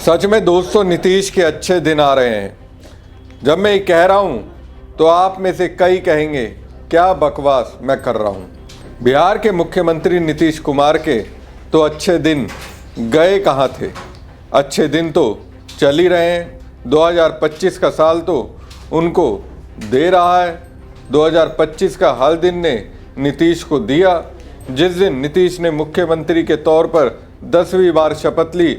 सच में दोस्तों, नीतीश के अच्छे दिन आ रहे हैं। जब मैं ये कह रहा हूँ तो आप में से कई कहेंगे क्या बकवास मैं कर रहा हूँ। बिहार के मुख्यमंत्री नीतीश कुमार के तो अच्छे दिन गए कहाँ थे। अच्छे दिन तो चल ही रहे हैं। 2025 का साल तो उनको दे रहा है। 2025 का हर दिन ने नीतीश को दिया। जिस दिन नीतीश ने मुख्यमंत्री के तौर पर 10वीं बार शपथ ली,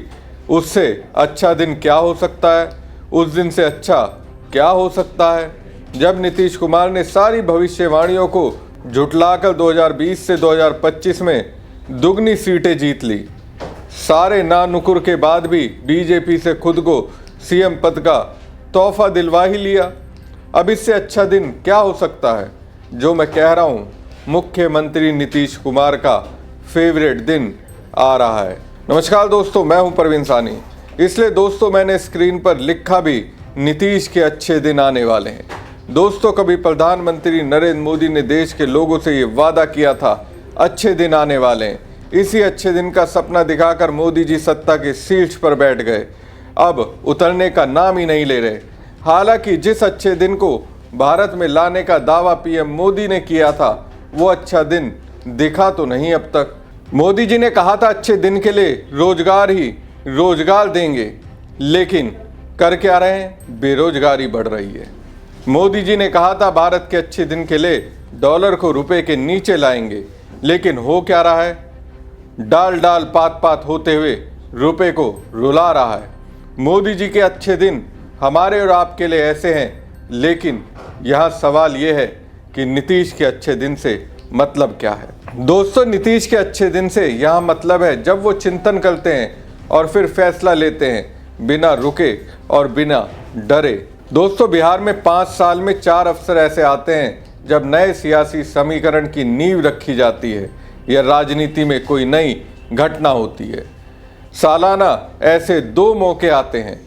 उससे अच्छा दिन क्या हो सकता है। उस दिन से अच्छा क्या हो सकता है जब नीतीश कुमार ने सारी भविष्यवाणियों को झुटलाकर 2020 से 2025 में दुगनी सीटें जीत ली। सारे नानुकुर के बाद भी बीजेपी से खुद को सीएम पद का तोहफा दिलवा ही लिया। अब इससे अच्छा दिन क्या हो सकता है। जो मैं कह रहा हूँ, मुख्यमंत्री नीतीश कुमार का फेवरेट दिन आ रहा है। नमस्कार दोस्तों, मैं हूं प्रवीण सानी। इसलिए दोस्तों मैंने स्क्रीन पर लिखा भी, नीतीश के अच्छे दिन आने वाले हैं। दोस्तों, कभी प्रधानमंत्री नरेंद्र मोदी ने देश के लोगों से ये वादा किया था, अच्छे दिन आने वाले हैं। इसी अच्छे दिन का सपना दिखाकर मोदी जी सत्ता के शीर्ष पर बैठ गए, अब उतरने का नाम ही नहीं ले रहे। हालांकि जिस अच्छे दिन को भारत में लाने का दावा पीएम मोदी ने किया था, वो अच्छा दिन दिखा तो नहीं अब तक। मोदी जी ने कहा था अच्छे दिन के लिए रोजगार ही रोजगार देंगे, लेकिन कर क्या रहे हैं, बेरोजगारी बढ़ रही है। मोदी जी ने कहा था भारत के अच्छे दिन के लिए डॉलर को रुपए के नीचे लाएंगे, लेकिन हो क्या रहा है, डाल डाल पात पात होते हुए रुपए को रुला रहा है। मोदी जी के अच्छे दिन हमारे और आपके लिए ऐसे हैं, लेकिन यहाँ सवाल ये है कि नीतीश के अच्छे दिन से मतलब क्या है। दोस्तों, नीतीश के अच्छे दिन से यहाँ मतलब है जब वो चिंतन करते हैं और फिर फैसला लेते हैं बिना रुके और बिना डरे। दोस्तों, बिहार में 5 साल में 4 अवसर ऐसे आते हैं जब नए सियासी समीकरण की नींव रखी जाती है या राजनीति में कोई नई घटना होती है। सालाना ऐसे 2 मौके आते हैं।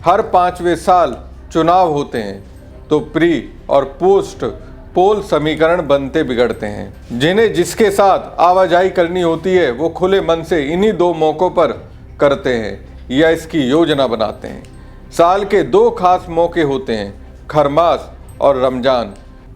हर 5वें साल चुनाव होते हैं तो प्री और पोस्ट पोल समीकरण बनते बिगड़ते हैं। जिन्हें जिसके साथ आवाजाही करनी होती है वो खुले मन से इन्हीं 2 मौकों पर करते हैं या इसकी योजना बनाते हैं। साल के 2 खास मौके होते हैं, खरमास और रमजान।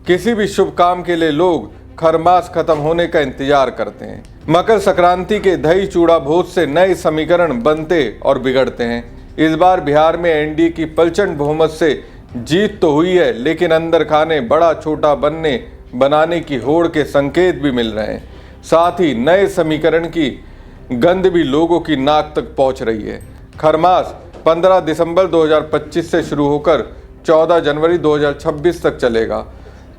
किसी भी शुभ काम के लिए लोग खरमास खत्म होने का इंतजार करते हैं। मकर संक्रांति के दही चूड़ा भोज से नए समीकरण बनते और बिगड़ते हैं। इस बार बिहार में एनडीए की प्रचंड बहुमत से जीत तो हुई है, लेकिन अंदर खाने बड़ा छोटा बनाने की होड़ के संकेत भी मिल रहे हैं। साथ ही नए समीकरण की गंध भी लोगों की नाक तक पहुंच रही है। खरमास 15 दिसंबर 2025 से शुरू होकर 14 जनवरी 2026 तक चलेगा।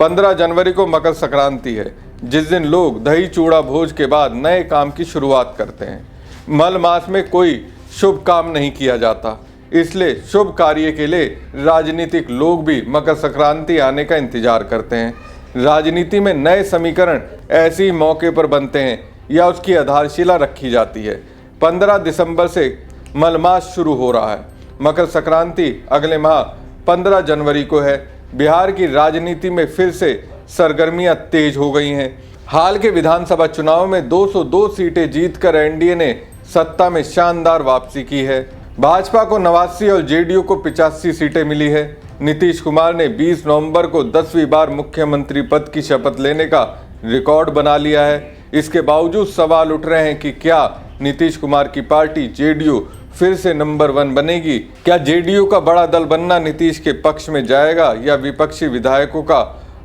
15 जनवरी को मकर संक्रांति है, जिस दिन लोग दही चूड़ा भोज के बाद नए काम की शुरुआत करते हैं। मल मास में कोई शुभ काम नहीं किया जाता, इसलिए शुभ कार्य के लिए राजनीतिक लोग भी मकर संक्रांति आने का इंतजार करते हैं। राजनीति में नए समीकरण ऐसे ही मौके पर बनते हैं या उसकी आधारशिला रखी जाती है। 15 दिसंबर से मलमास शुरू हो रहा है। मकर संक्रांति अगले माह 15 जनवरी को है। बिहार की राजनीति में फिर से सरगर्मियां तेज हो गई हैं। हाल के विधानसभा चुनाव में 202 सीटें जीतकर एनडीए ने सत्ता में शानदार वापसी की है। भाजपा को 89 और जेडीयू को 85 सीटें मिली है। नीतीश कुमार ने 20 नवंबर को 10वीं बार मुख्यमंत्री पद की शपथ लेने का रिकॉर्ड बना लिया है। इसके बावजूद सवाल उठ रहे हैं कि क्या नीतीश कुमार की पार्टी जेडीयू फिर से नंबर 1 बनेगी। क्या जेडीयू का बड़ा दल बनना नीतीश के पक्ष में जाएगा या विपक्षी विधायकों का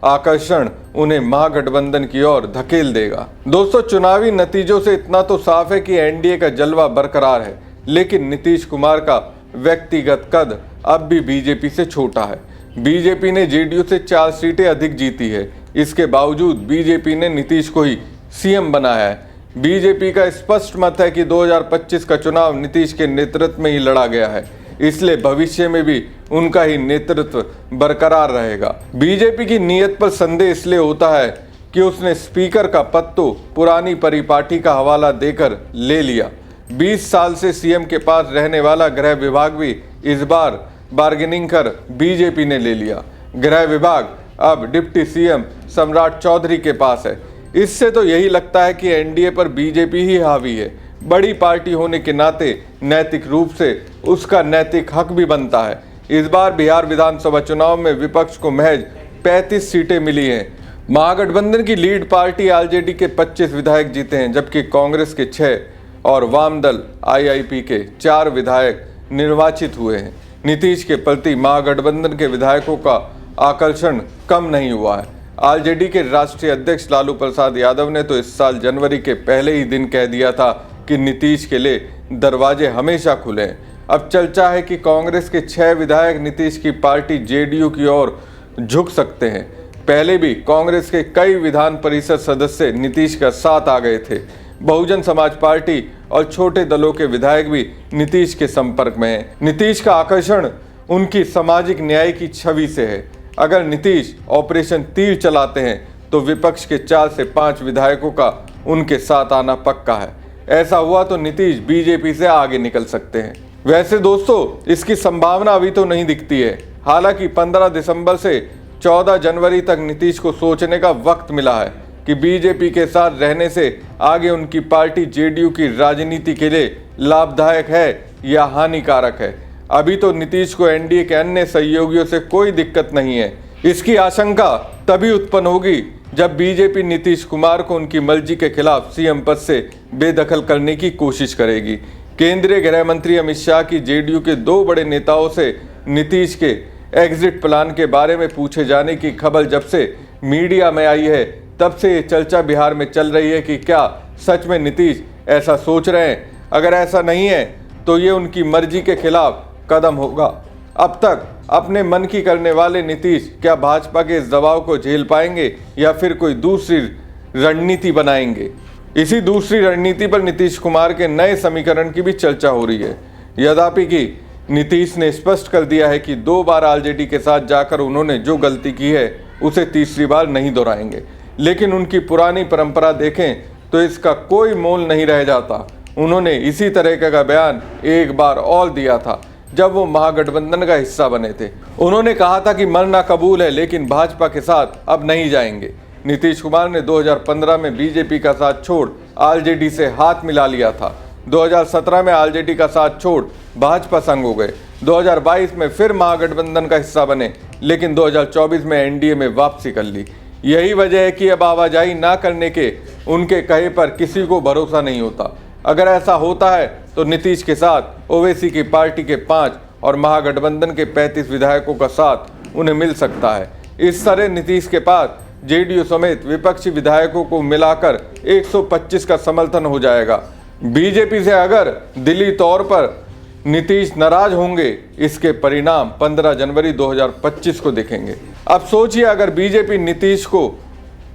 आकर्षण उन्हें महागठबंधन की ओर धकेल देगा। दोस्तों, चुनावी नतीजों से इतना तो साफ है कि एनडीए का जलवा बरकरार है, लेकिन नीतीश कुमार का व्यक्तिगत कद अब भी बीजेपी से छोटा है। बीजेपी ने जेडीयू से 4 सीटें अधिक जीती है। इसके बावजूद बीजेपी ने नीतीश को ही सीएम बनाया है। बीजेपी का स्पष्ट मत है कि 2025 का चुनाव नीतीश के नेतृत्व में ही लड़ा गया है, इसलिए भविष्य में भी उनका ही नेतृत्व बरकरार रहेगा। बीजेपी की नीयत पर संदेह इसलिए होता है कि उसने स्पीकर का पद तो पुरानी परिपाटी का हवाला देकर ले लिया। 20 साल से सीएम के पास रहने वाला गृह विभाग भी इस बार बार्गेनिंग कर बीजेपी ने ले लिया। गृह विभाग अब डिप्टी सीएम सम्राट चौधरी के पास है। इससे तो यही लगता है कि एनडीए पर बीजेपी ही हावी है। बड़ी पार्टी होने के नाते नैतिक रूप से उसका नैतिक हक भी बनता है। इस बार बिहार विधानसभा चुनाव में विपक्ष को महज 35 सीटें मिली हैं। महागठबंधन की लीड पार्टी आरजेडी के 25 विधायक जीते हैं, जबकि कांग्रेस के 6 और वाम दल आईआईपी के 4 विधायक निर्वाचित हुए हैं। नीतीश के प्रति महागठबंधन के विधायकों का आकर्षण कम नहीं हुआ है। आरजेडी के राष्ट्रीय अध्यक्ष लालू प्रसाद यादव ने तो इस साल जनवरी के पहले ही दिन कह दिया था कि नीतीश के लिए दरवाजे हमेशा खुले हैं। अब चर्चा है कि कांग्रेस के 6 विधायक नीतीश की पार्टी जेडीयू की ओर झुक सकते हैं। पहले भी कांग्रेस के कई विधान परिषद सदस्य नीतीश का साथ आ गए थे। बहुजन समाज पार्टी और छोटे दलों के विधायक भी नीतीश के संपर्क में हैं। नीतीश का आकर्षण उनकी सामाजिक न्याय की छवि से है। अगर नीतीश ऑपरेशन तीर चलाते हैं तो विपक्ष के 4 से 5 विधायकों का उनके साथ आना पक्का है। ऐसा हुआ तो नीतीश बीजेपी से आगे निकल सकते हैं। वैसे दोस्तों, इसकी संभावना अभी तो नहीं दिखती है। हालांकि 15 दिसंबर से 14 जनवरी तक नीतीश को सोचने का वक्त मिला है कि बीजेपी के साथ रहने से आगे उनकी पार्टी जेडीयू की राजनीति के लिए लाभदायक है या हानिकारक है। अभी तो नीतीश को एनडीए के अन्य सहयोगियों से कोई दिक्कत नहीं है। इसकी आशंका तभी उत्पन्न होगी जब बीजेपी नीतीश कुमार को उनकी मर्जी के खिलाफ सीएम पद से बेदखल करने की कोशिश करेगी। केंद्रीय गृह मंत्री अमित शाह की जेडीयू के 2 बड़े नेताओं से नीतीश के एग्जिट प्लान के बारे में पूछे जाने की खबर जब से मीडिया में आई है, तब से ये चर्चा बिहार में चल रही है कि क्या सच में नीतीश ऐसा सोच रहे हैं। अगर ऐसा नहीं है तो ये उनकी मर्जी के खिलाफ कदम होगा। अब तक अपने मन की करने वाले नीतीश क्या भाजपा के इस दबाव को झेल पाएंगे या फिर कोई दूसरी रणनीति बनाएंगे। इसी दूसरी रणनीति पर नीतीश कुमार के नए समीकरण की भी चर्चा हो रही है। यद्यपि कि नीतीश ने स्पष्ट कर दिया है कि 2 बार आरजेडी के साथ जाकर उन्होंने जो गलती की है उसे तीसरी बार नहीं दोहराएंगे, लेकिन उनकी पुरानी परंपरा देखें तो इसका कोई मोल नहीं रह जाता। उन्होंने इसी तरह का बयान एक बार और दिया था जब वो महागठबंधन का हिस्सा बने थे। उन्होंने कहा था कि मरना कबूल है लेकिन भाजपा के साथ अब नहीं जाएंगे। नीतीश कुमार ने 2015 में बीजेपी का साथ छोड़ आरजेडी से हाथ मिला लिया था। 2017 में आरजेडी का साथ छोड़ भाजपा संग हो गए। 2022 में फिर महागठबंधन का हिस्सा बने, लेकिन 2024 में एनडीए में वापसी कर ली। यही वजह है कि अब आवाजाही ना करने के उनके कहे पर किसी को भरोसा नहीं होता। अगर ऐसा होता है तो नीतीश के साथ ओवैसी की पार्टी के 5 और महागठबंधन के 35 विधायकों का साथ उन्हें मिल सकता है। इस तरह नीतीश के पास जेडीयू समेत विपक्षी विधायकों को मिलाकर 125 का समर्थन हो जाएगा। बीजेपी से अगर दिली तौर पर नीतीश नाराज होंगे, इसके परिणाम 15 जनवरी 2025 को दिखेंगे। अब सोचिए, अगर बीजेपी नीतीश को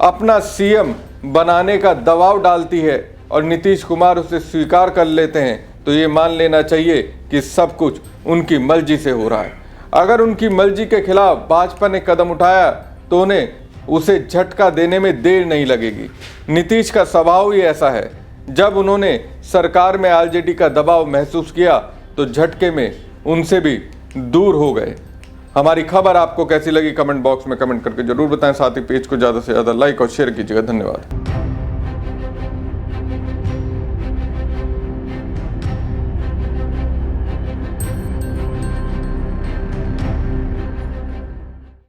अपना सीएम बनाने का दबाव डालती है और नीतीश कुमार उसे स्वीकार कर लेते हैं, तो ये मान लेना चाहिए कि सब कुछ उनकी मर्जी से हो रहा है। अगर उनकी मर्जी के खिलाफ भाजपा ने कदम उठाया तो उन्हें उसे झटका देने में देर नहीं लगेगी। नीतीश का स्वभाव ही ऐसा है। जब उन्होंने सरकार में आरजेडी का दबाव महसूस किया तो झटके में उनसे भी दूर हो गए। हमारी खबर आपको कैसी लगी कमेंट बॉक्स में कमेंट करके जरूर बताएं। साथ ही पेज को ज़्यादा से ज़्यादा लाइक और शेयर कीजिएगा। धन्यवाद।